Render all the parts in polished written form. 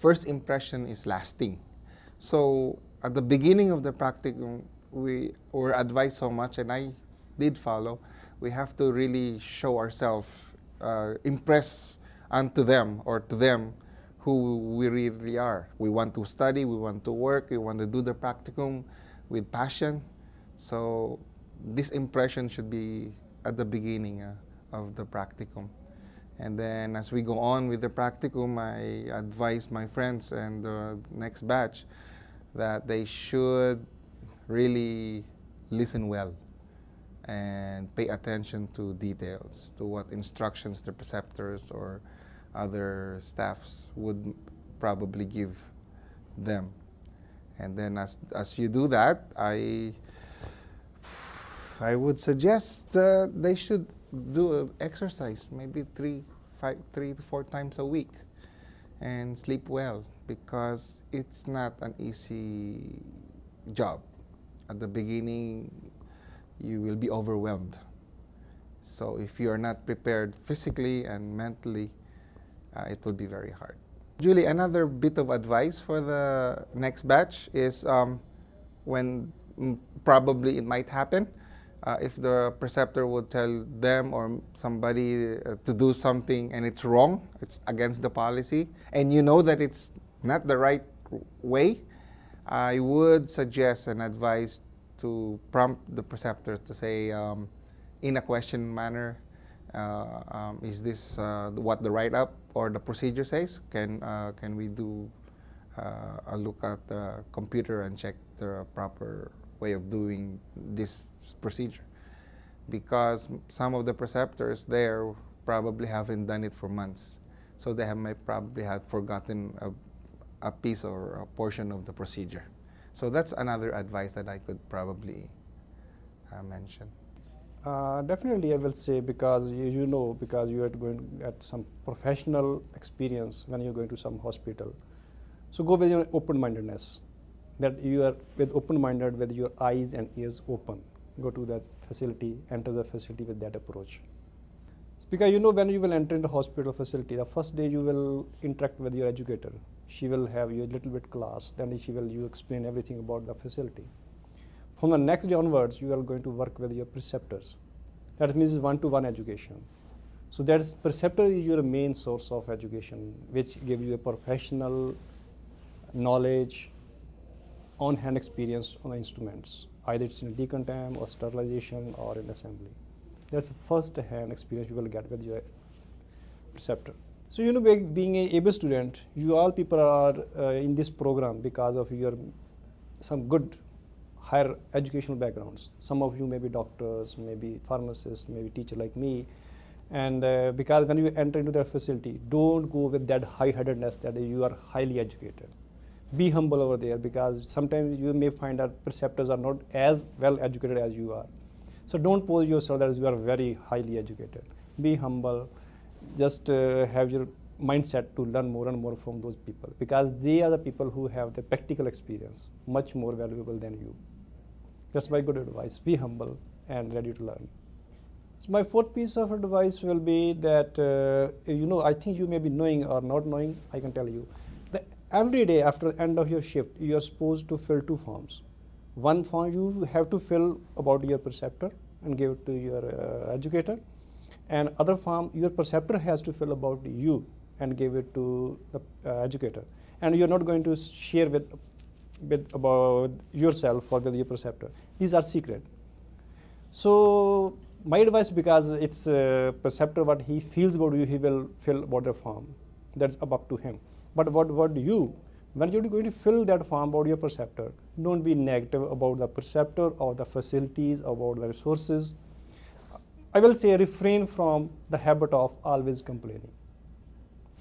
first impression is lasting. So at the beginning of the practicum, we were advised so much, and I did follow. We have to really show ourselves, impress unto them or to them who we really are. We want to study, we want to work, we want to do the practicum with passion. So this impression should be at the beginning of the practicum. And then as we go on with the practicum, I advise my friends and the next batch that they should really listen well and pay attention to details, to what instructions the preceptors or other staffs would probably give them. And then as you do that, I would suggest they should do exercise, maybe 3 to 4 times a week, and sleep well, because it's not an easy job. At the beginning, you will be overwhelmed. So if you are not prepared physically and mentally, it will be very hard. Julie, another bit of advice for the next batch is when probably it might happen, if the preceptor would tell them or somebody to do something and it's wrong, it's against the policy, and you know that it's not the right way, I would suggest and advise to prompt the preceptor to say in a question manner, is this what the write-up or the procedure says? Can we do a look at the computer and check the proper way of doing this procedure? Because some of the preceptors there probably haven't done it for months, so they might probably have forgotten a piece or a portion of the procedure. So that's another advice that I could probably mention. Definitely I will say, because you know, because you are going to get some professional experience when you're going to some hospital. So go with your open-mindedness, that you are with open-minded, with your eyes and ears open. Go to that facility, enter the facility with that approach. Because you know, when you will enter into hospital facility, the first day you will interact with your educator. She will have you a little bit class, then you explain everything about the facility. From the next day onwards, you are going to work with your preceptors. That means one-to-one education. So that's preceptor is your main source of education, which gives you a professional knowledge, on-hand experience on the instruments, either it's in decontam or sterilization or in assembly. That's a first-hand experience you will get with your preceptor. So you know, being a Abes student, you all people are in this program because of your some good higher educational backgrounds. Some of you may be doctors, maybe pharmacists, maybe teacher like me. And because when you enter into that facility, don't go with that high-headedness that you are highly educated. Be humble over there, because sometimes you may find that preceptors are not as well educated as you are. So don't pose yourself as you are very highly educated. Be humble. Just have your mindset to learn more and more from those people, because they are the people who have the practical experience, much more valuable than you. That's my good advice. Be humble and ready to learn. So my fourth piece of advice will be that, you know, I think you may be knowing or not knowing, I can tell you. That every day after the end of your shift, you are supposed to fill 2 forms. One form you have to fill about your preceptor and give it to your educator. And other form, your preceptor has to fill about you and give it to the educator. And you're not going to share with about yourself or with your preceptor. These are secret. So my advice, because it's a preceptor, what he feels about you, he will fill about the form. That's up to him. But what do you, when you're going to fill that form about your preceptor, don't be negative about the preceptor or the facilities, about the resources. I will say refrain from the habit of always complaining.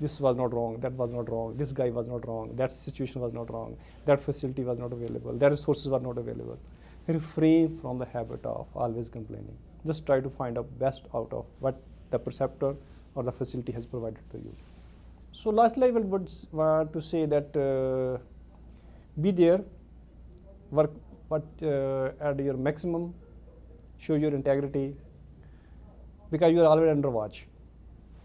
This was not wrong, that was not wrong, this guy was not wrong, that situation was not wrong, that facility was not available, that resources were not available. Refrain from the habit of always complaining. Just try to find out best out of what the preceptor or the facility has provided to you. So lastly, I would want to say that be there, work at your maximum, show your integrity, because you are always under watch.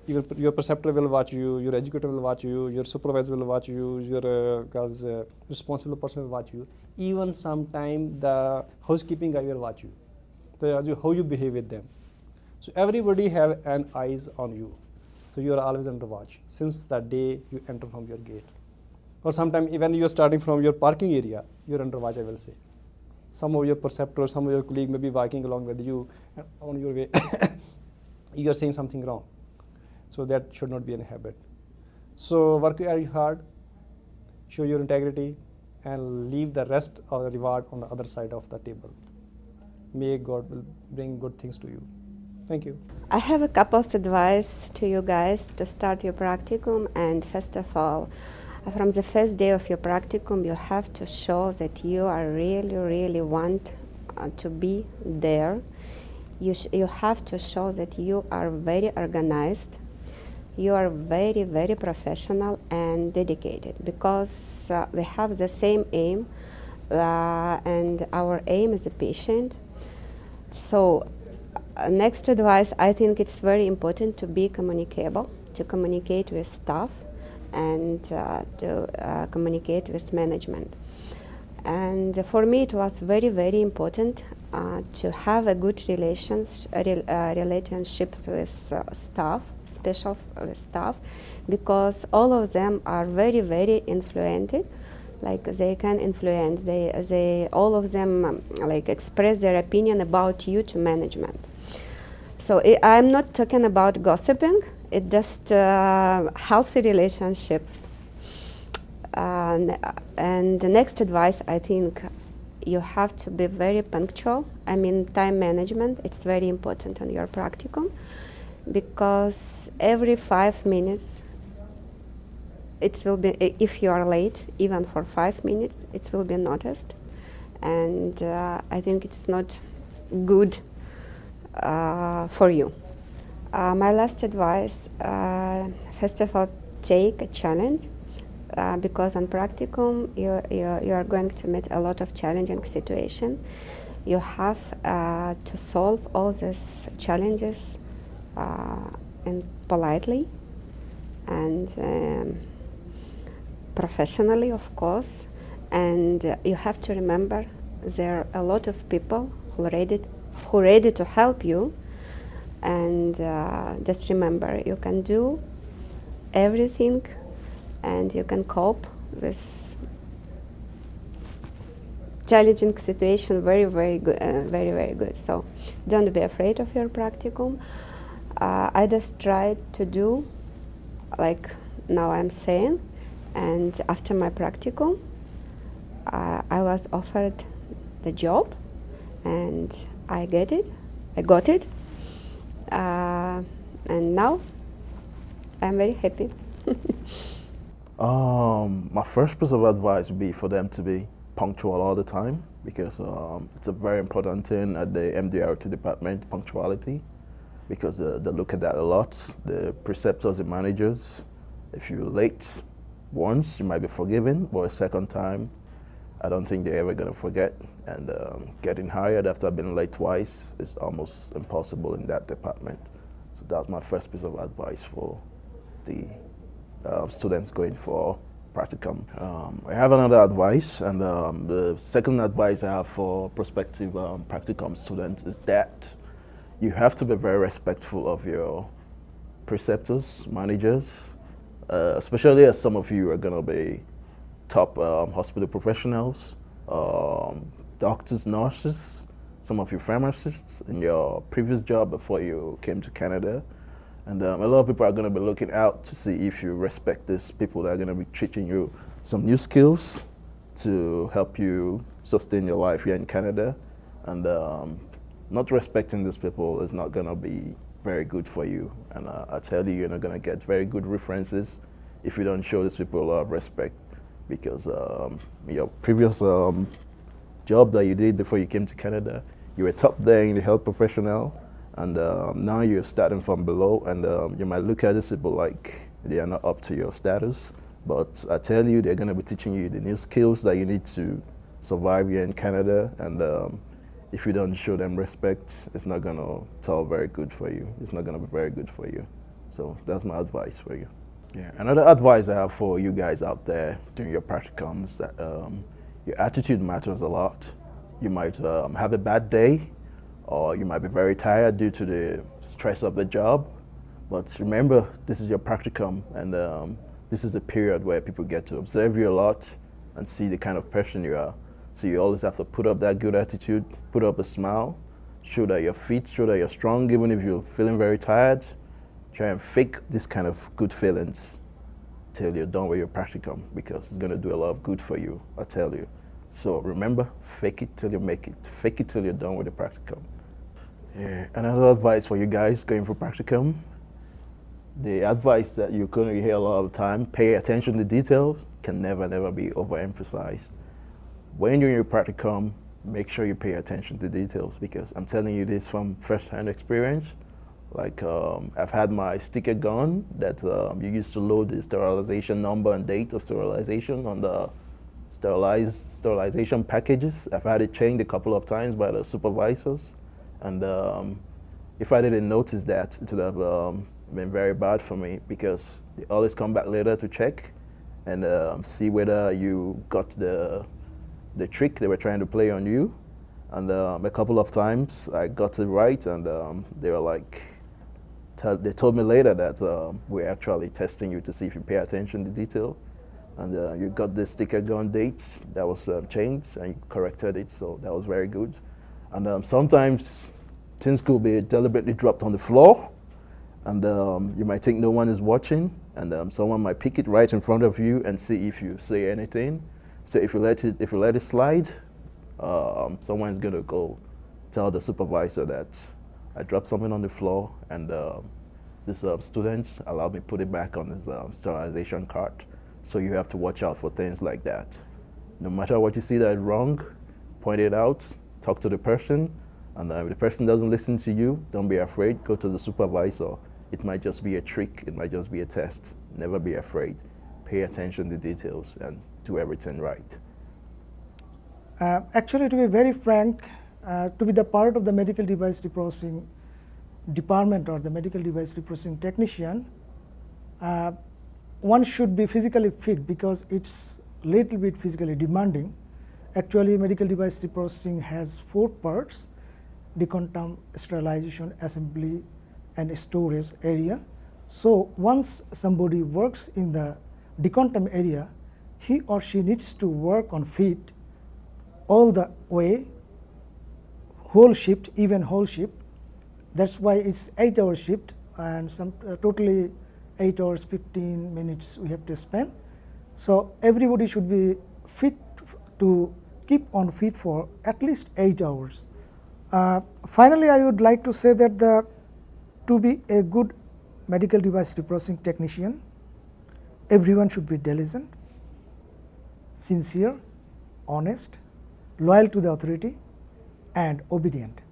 your preceptor will watch you, your educator will watch you, your supervisor will watch you, your responsible person will watch you. Even sometime the housekeeping guy will watch you. How you behave with them. So everybody have an eyes on you. So you are always under watch since the day you enter from your gate. Or sometime even you are starting from your parking area, you are under watch, I will say. Some of your preceptors, some of your colleague may be walking along with you, and on your way you are saying something wrong. So that should not be a habit. So work very hard, show your integrity, and leave the rest of the reward on the other side of the table. May God will bring good things to you. Thank you. I have a couple of advice to you guys to start your practicum. And first of all, from the first day of your practicum, you have to show that you are really want to be there. You have to show that you are very organized. You are very professional and dedicated, because we have the same aim, and our aim is the patient. So next advice, I think it's very important to be communicable, to communicate with staff, and to communicate with management. And for me, it was very important to have a good relationship with staff, special staff, because all of them are very influential. Like they can influence, they all of them like express their opinion about you to management. So I'm not talking about gossiping, it's just healthy relationships. And the next advice, I think you have to be very punctual. I mean, time management, it's very important on your practicum, because every 5 minutes, it will be, if you are late, even for 5 minutes, it will be noticed. And I think it's not good for you. My last advice, first of all, take a challenge, because on practicum you are going to meet a lot of challenging situations. You have to solve all these challenges and politely and professionally, of course. And you have to remember there are a lot of people who are ready to help you. And just remember, you can do everything, and you can cope with challenging situation very good, very good. So don't be afraid of your practicum. I just tried to do like now I'm saying, and after my practicum, I was offered the job, and I got it, and now I'm very happy. My first piece of advice would be for them to be punctual all the time, because it's a very important thing at the MDRT department, punctuality, because they look at that a lot. The preceptors and managers, if you're late once, you might be forgiven, but a second time, I don't think they're ever going to forget. And getting hired after being late twice is almost impossible in that department. So that's my first piece of advice for the students going for practicum. I have another advice, and the second advice I have for prospective practicum students is that you have to be very respectful of your preceptors, managers, especially as some of you are going to be top hospital professionals, doctors, nurses, some of you pharmacists in your previous job before you came to Canada. And a lot of people are going to be looking out to see if you respect these people that are going to be teaching you some new skills to help you sustain your life here in Canada. And not respecting these people is not going to be very good for you. And I tell you, you're not going to get very good references if you don't show these people a lot of respect, because your previous job that you did before you came to Canada, you were top there in the health professional. And now you're starting from below, and you might look at these people like they are not up to your status. But I tell you, they're going to be teaching you the new skills that you need to survive here in Canada. And if you don't show them respect, it's not going to tell very good for you. It's not going to be very good for you. So that's my advice for you. Yeah. Another advice I have for you guys out there during your practicum is that your attitude matters a lot. You might have a bad day, or you might be very tired due to the stress of the job. But remember, this is your practicum, and this is a period where people get to observe you a lot and see the kind of person you are. So you always have to put up that good attitude, put up a smile, show that you're fit, show that you're strong, even if you're feeling very tired. Try and fake this kind of good feelings till you're done with your practicum, because it's going to do a lot of good for you, I tell you. So remember, fake it till you make it. Fake it till you're done with the practicum. Yeah. Another advice for you guys going for practicum, the advice that you're going to hear a lot of the time, pay attention to details, can never be overemphasized. When you're in your practicum, make sure you pay attention to details, because I'm telling you this from first-hand experience. Like I've had my sticker gun that you used to load the sterilization number and date of sterilization on the sterilization packages. I've had it changed a couple of times by the supervisors, and if I didn't notice that, it would have been very bad for me, because they always come back later to check and see whether you got the trick they were trying to play on you. And a couple of times I got it right, and they were like, they told me later that we're actually testing you to see if you pay attention to detail, and you got the sticker gun dates that was changed, and you corrected it, so that was very good. And sometimes things could be deliberately dropped on the floor, and you might think no one is watching, and someone might pick it right in front of you and see if you say anything. So if you let it slide, someone's gonna go tell the supervisor that I dropped something on the floor, and this student allowed me to put it back on his sterilization cart. So you have to watch out for things like that. No matter what you see that is wrong, point it out, talk to the person, and if the person doesn't listen to you, don't be afraid, go to the supervisor. It might just be a trick, it might just be a test. Never be afraid. Pay attention to details and do everything right. Actually, to be very frank, to be the part of the medical device reprocessing department or the medical device reprocessing technician, one should be physically fit, because it's little bit physically demanding. Actually, medical device reprocessing has 4 parts: decontam, sterilization, assembly, and storage area. So once somebody works in the decontam area, he or she needs to work on feet all the way, whole shift, even whole shift. That's why it's 8-hour shift, and totally 8 hours 15 minutes we have to spend. So everybody should be fit to keep on fit for at least 8 hours. Finally, I would like to say that to be a good medical device reprocessing technician, everyone should be diligent, sincere, honest, loyal to the authority, and obedient.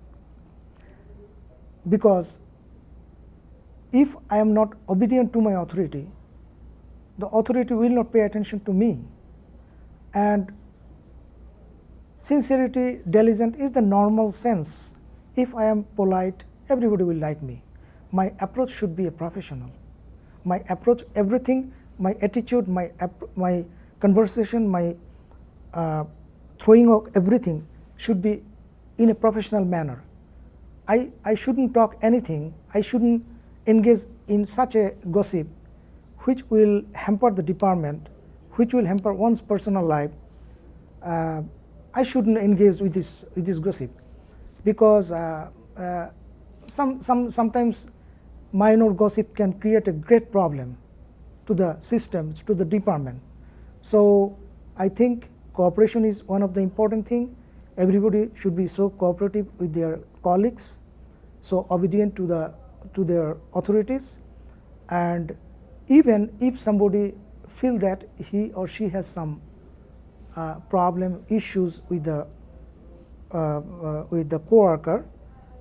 Because if I am not obedient to my authority, the authority will not pay attention to me. And sincerity, diligent is the normal sense. If I am polite, everybody will like me. My approach should be a professional. My approach, everything, my attitude, my conversation, my throwing out everything should be in a professional manner. I shouldn't talk anything. I shouldn't engage in such a gossip which will hamper the department, which will hamper one's personal life. I shouldn't engage with this gossip, because sometimes minor gossip can create a great problem to the system, to the department. So I think cooperation is one of the important thing. Everybody should be so cooperative with their colleagues, so obedient to their authorities, and even if somebody feel that he or she has some problem, issues with the co-worker,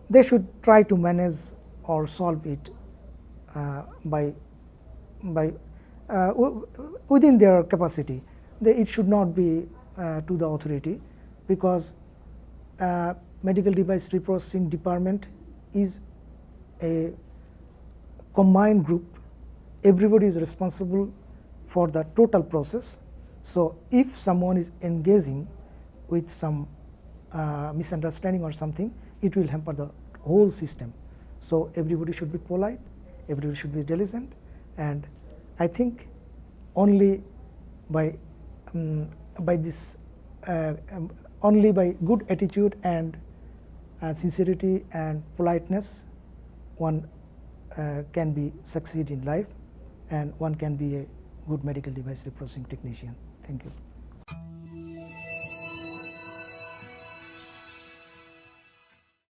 they should try to manage or solve it within their capacity. It should not be to the authority, because medical device reprocessing department is a combined group. Everybody is responsible for the total process. So if someone is engaging with some misunderstanding or something, it will hamper the whole system. So everybody should be polite, everybody should be diligent, and I think only by this only by good attitude and sincerity and politeness, one can be succeed in life, and one can be a good medical device reprocessing technician. Thank you.